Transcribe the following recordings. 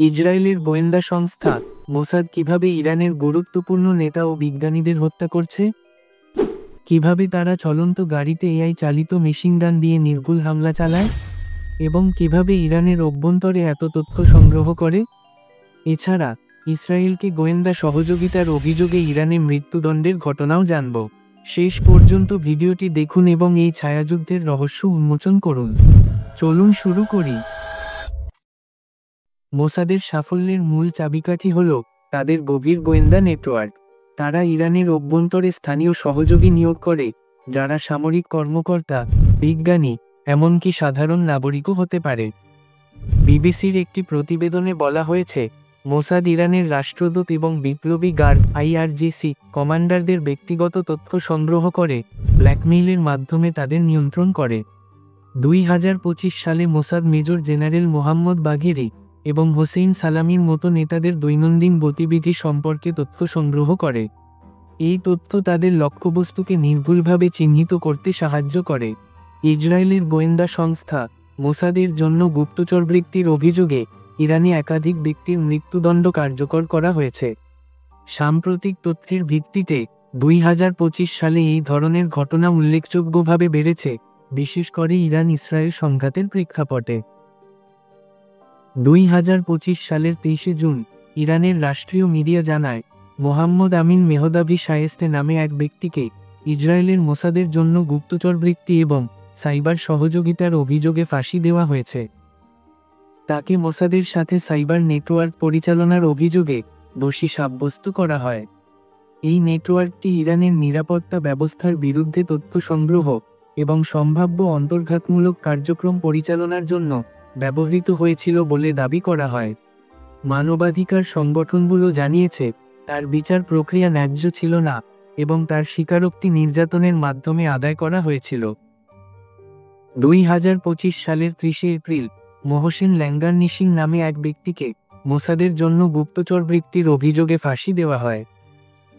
ইসরায়েলের গোয়েন্দা সংস্থা মোসাদ কিভাবে ইরানের গুরুত্বপূর্ণ নেতা ও বিজ্ঞানীদের হত্যা করছে, কিভাবে তারা চলন্ত গাড়িতে এআই চালিত মেশিনগান দিয়ে নির্ভুল হামলা চালায়, এবং কিভাবে ইরানের অভ্যন্তরে এত তথ্য সংগ্রহ করে। এছাড়া ইসরায়েলকে গোয়েন্দা সহযোগিতার অভিযোগে ইরানে মৃত্যুদণ্ডের ঘটনাও জানব। শেষ পর্যন্ত ভিডিওটি দেখুন এবং এই ছায়াযুদ্ধের রহস্য উন্মোচন করুন। চলুন শুরু করি। মোসাদের সাফল্যের মূল চাবিকাঠি হল তাদের গভীর গোয়েন্দা নেটওয়ার্ক। তারা ইরানের অভ্যন্তরে স্থানীয় সহযোগী নিয়োগ করে, যারা সামরিক কর্মকর্তা, বিজ্ঞানী, এমনকি সাধারণ নাগরিকও হতে পারে। বিবিসির একটি প্রতিবেদনে বলা হয়েছে, মোসাদ ইরানের রাষ্ট্রদূত এবং বিপ্লবী গার্ড IRGC কমান্ডারদের ব্যক্তিগত তথ্য সংগ্রহ করে ব্ল্যাকমেইলের মাধ্যমে তাদের নিয়ন্ত্রণ করে। 2025 সালে মোসাদ মেজর জেনারেল মোহাম্মদ বাঘেরি এবং হোসেইন সালামির মতো নেতাদের দৈনন্দিন গতিবিধি সম্পর্কে তথ্য সংগ্রহ করে। এই তথ্য তাদের লক্ষ্যবস্তুকে নির্ভুলভাবে চিহ্নিত করতে সাহায্য করে। ইসরায়েলের গোয়েন্দা সংস্থা মোসাদের জন্য গুপ্তচরবৃত্তির অভিযোগে ইরানে একাধিক ব্যক্তির মৃত্যুদণ্ড কার্যকর করা হয়েছে। সাম্প্রতিক তথ্যের ভিত্তিতে 2025 সালে এই ধরনের ঘটনা উল্লেখযোগ্যভাবে বেড়েছে, বিশেষ করে ইরান ইসরায়েল সংঘাতের প্রেক্ষাপটে। 2025 সালের 23 জুন ইরানের রাষ্ট্রীয় মিডিয়া জানায়, মোহাম্মদ আমিন মেহদাভি শায়েস্তে নামে এক ব্যক্তিকে ইসরায়েলের মোসাদের জন্য গুপ্তচরবৃত্তি এবং সাইবার সহযোগিতার অভিযোগে ফাঁসি দেওয়া হয়েছে। তাকে মোসাদের সাথে সাইবার নেটওয়ার্ক পরিচালনার অভিযোগে দোষী সাব্যস্ত করা হয়। এই নেটওয়ার্কটি ইরানের নিরাপত্তা ব্যবস্থার বিরুদ্ধে তথ্য সংগ্রহ এবং সম্ভাব্য অন্তর্ঘাতমূলক কার্যক্রম পরিচালনার জন্য ব্যবহৃত হয়েছিল বলে দাবি করা হয়। মানবাধিকার সংগঠনগুলো জানিয়েছে, তার বিচার প্রক্রিয়া ন্যায্য ছিল না এবং তার স্বীকারোক্তি নির্যাতনের মাধ্যমে আদায় করা হয়েছিল। 2025 সালের 30 এপ্রিল মোহসেন ল্যাঙ্গারনিশিং নামে এক ব্যক্তিকে মোসাদের জন্য গুপ্তচরবৃত্তির অভিযোগে ফাঁসি দেওয়া হয়।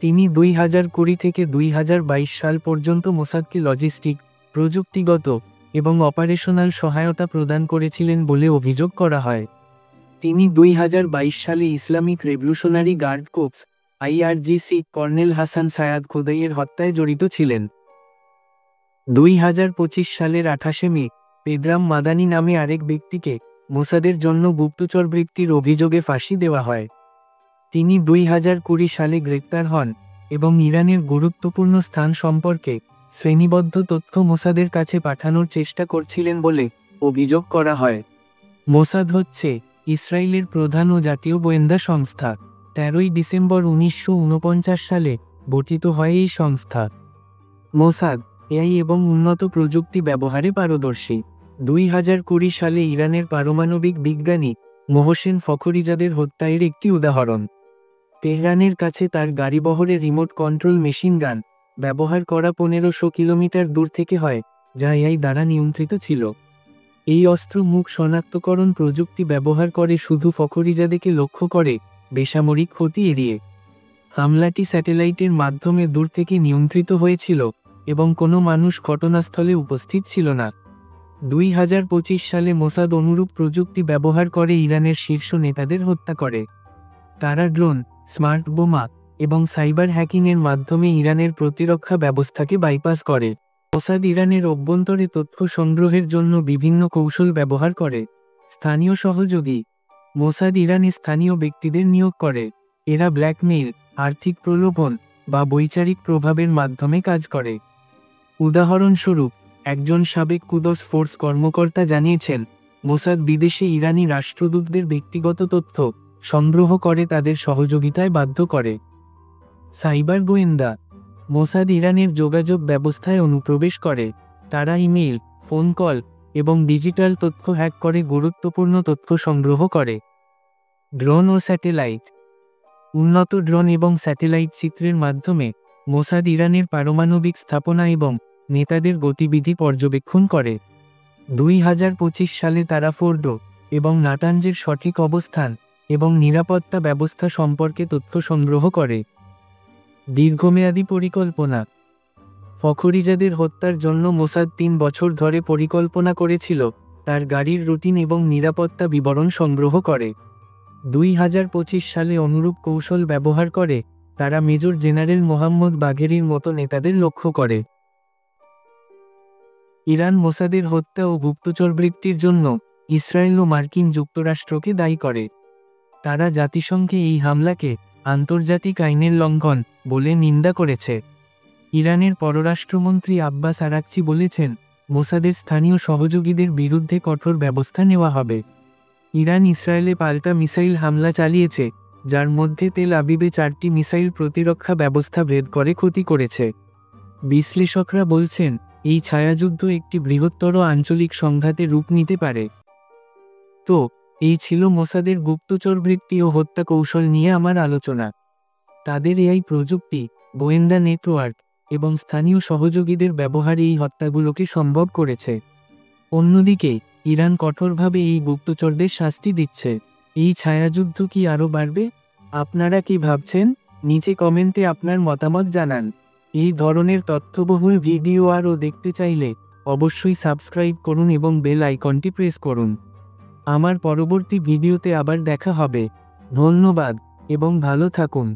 তিনি 2020 থেকে 2022 সাল পর্যন্ত মোসাদকে লজিস্টিক, প্রযুক্তিগত এবং অপারেশনাল সহায়তা প্রদান করেছিলেন বলে অভিযোগ করা হয়। তিনি 2022 সালে Islamic revolutionary guard corps IRGC colonel Hassan Sayad খোদাইয়ের হত্যায় জড়িত ছিলেন। 2025 সালের 28 মে পেদ্রাম মাদানি নামে আরেক ব্যক্তিকে মোসাদের জন্য গুপ্তচরবৃত্তির অভিযোগে ফাঁসি দেওয়া হয়। তিনি 2020 সালে গ্রেপ্তার হন এবং ইরানের গুরুত্বপূর্ণ স্থান সম্পর্কে শ্রেণীবদ্ধ তথ্য মোসাদের কাছে পাঠানোর চেষ্টা করছিলেন বলে অভিযোগ করা হয়। মোসাদ হচ্ছে ইসরায়েলের প্রধান ও জাতীয় গোয়েন্দা সংস্থা। 13 ডিসেম্বর 1949 সালে গঠিত হয় এই সংস্থা। মোসাদ এআই এবং উন্নত প্রযুক্তি ব্যবহারে পারদর্শী। 2020 সালে ইরানের পারমাণবিক বিজ্ঞানী মোহসেন ফখরিজাদের হত্যার একটি উদাহরণ। তেহরানের কাছে তার গাড়িবহরে রিমোট কন্ট্রোল মেশিন গান ব্যবহার করা 1500 কিলোমিটার দূর থেকে হয়, যা এআই দ্বারা নিয়ন্ত্রিত ছিল। এই অস্ত্র মুখ শনাক্তকরণ প্রযুক্তি ব্যবহার করে শুধু ফখরিজাদেকে লক্ষ্য করে, বেসামরিক ক্ষতি এড়িয়ে। হামলাটি স্যাটেলাইটের মাধ্যমে দূর থেকে নিয়ন্ত্রিত হয়েছিল এবং কোনো মানুষ ঘটনাস্থলে উপস্থিত ছিল না। 2025 সালে মোসাদ অনুরূপ প্রযুক্তি ব্যবহার করে ইরানের শীর্ষ নেতাদের হত্যা করে। তারা ড্রোন, স্মার্ট বোমা এবং সাইবার হ্যাকিংয়ের মাধ্যমে ইরানের প্রতিরক্ষা ব্যবস্থাকে বাইপাস করে। মোসাদ ইরানের অভ্যন্তরে তথ্য সংগ্রহের জন্য বিভিন্ন কৌশল ব্যবহার করে। স্থানীয় সহযোগী মোসাদ ইরানে স্থানীয় ব্যক্তিদের নিয়োগ করে। এরা ব্ল্যাকমেইল, আর্থিক প্রলোভন বা বৈচারিক প্রভাবের মাধ্যমে কাজ করে। উদাহরণস্বরূপ, একজন সাবেক কুদস ফোর্স কর্মকর্তা জানিয়েছেন, মোসাদ বিদেশে ইরানি রাষ্ট্রদূতদের ব্যক্তিগত তথ্য সংগ্রহ করে তাদের সহযোগিতায় বাধ্য করে। সাইবার গোয়েন্দা মোসাদ ইরানের যোগাযোগ ব্যবস্থায় অনুপ্রবেশ করে। তারা ইমেইল, ফোন কল এবং ডিজিটাল তথ্য হ্যাক করে গুরুত্বপূর্ণ তথ্য সংগ্রহ করে। ড্রোন ও স্যাটেলাইট উন্নত ড্রোন এবং স্যাটেলাইট চিত্রের মাধ্যমে মোসাদ ইরানের পারমাণবিক স্থাপনা এবং নেতাদের গতিবিধি পর্যবেক্ষণ করে। 2025 সালে তারা ফোর্ডো এবং নাটানজের সঠিক অবস্থান এবং নিরাপত্তা ব্যবস্থা সম্পর্কে তথ্য সংগ্রহ করে। দীর্ঘমেয়াদী পরিকল্পনা ফখরিজাদের হত্যার জন্য মোসাদ 3 বছর ধরে পরিকল্পনা করেছিল, তার গাড়ির রুটিন এবং নিরাপত্তা বিবরণ সংগ্রহ করে। 2025 সালে অনুরূপ কৌশল ব্যবহার করে তারা মেজর জেনারেল মোহাম্মদ বাঘেরির মতো নেতাদের লক্ষ্য করে। ইরান মোসাদের হত্যা ও গুপ্তচরবৃত্তির জন্য ইসরায়েল ও মার্কিন যুক্তরাষ্ট্রকে দায়ী করে। তারা জাতিসংঘে এই হামলাকে আন্তর্জাতিক আইনের লঙ্ঘন বলে নিন্দা করেছে। ইরানের পররাষ্ট্রমন্ত্রী আব্বাস আরাকচি বলেছেন, মোসাদের স্থানীয় সহযোগীদের বিরুদ্ধে কঠোর ব্যবস্থা নেওয়া হবে। ইরান ইসরায়েলে পাল্টা মিসাইল হামলা চালিয়েছে, যার মধ্যে তেল আবিবে 4টি মিসাইল প্রতিরক্ষা ব্যবস্থা ভেদ করে ক্ষতি করেছে। বিশ্লেষকরা বলছেন, এই ছায়াযুদ্ধ একটি বৃহত্তর আঞ্চলিক সংঘাতে রূপ নিতে পারে। তো এই ছিল মোসাদের গুপ্তচরবৃত্তি ও হত্যা কৌশল নিয়ে আমার আলোচনা। তাদের এআই প্রযুক্তি, গোয়েন্দা নেটওয়ার্ক এবং স্থানীয় সহযোগীদের ব্যবহার এই হত্যাগুলোকে সম্ভব করেছে। অন্যদিকে ইরান কঠোরভাবে এই গুপ্তচরদের শাস্তি দিচ্ছে। এই ছায়াযুদ্ধ কি আরও বাড়বে? আপনারা কি ভাবছেন? নিচে কমেন্টে আপনার মতামত জানান। এই ধরনের তথ্যবহুল ভিডিও আরও দেখতে চাইলে অবশ্যই সাবস্ক্রাইব করুন এবং বেল আইকনটি প্রেস করুন। আমার পরবর্তী ভিডিওতে আবার দেখা হবে। ধন্যবাদ এবং ভালো থাকুন।